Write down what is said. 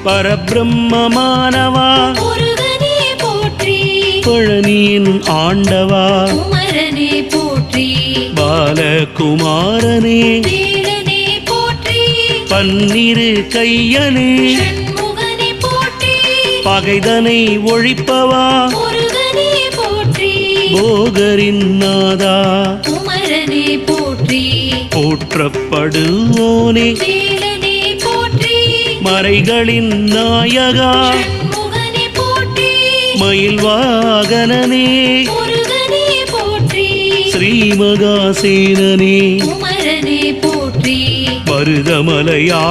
பரபிரம்மமானவா முருகனே போற்றி, பழனியின் ஆண்டவா குமரனே போற்றி, பாலகுமாரனே வேலனே போற்றி, பன்னிரு கையனே ஷண்முகனே போற்றி, பகைதனை ஒழிப்பவா முருகனே போற்றி, போகரின் நாதா குமரனே போற்றி, போற்றப்படுவோனே வேலனே போற்றி, மறைகளின் நாயகா ஷண்முகனே போற்றி, மயில் வாகனனே முருகனே போற்றி, ஸ்ரீமகாசேனனே குமரனே போற்றி, மருதமலையான்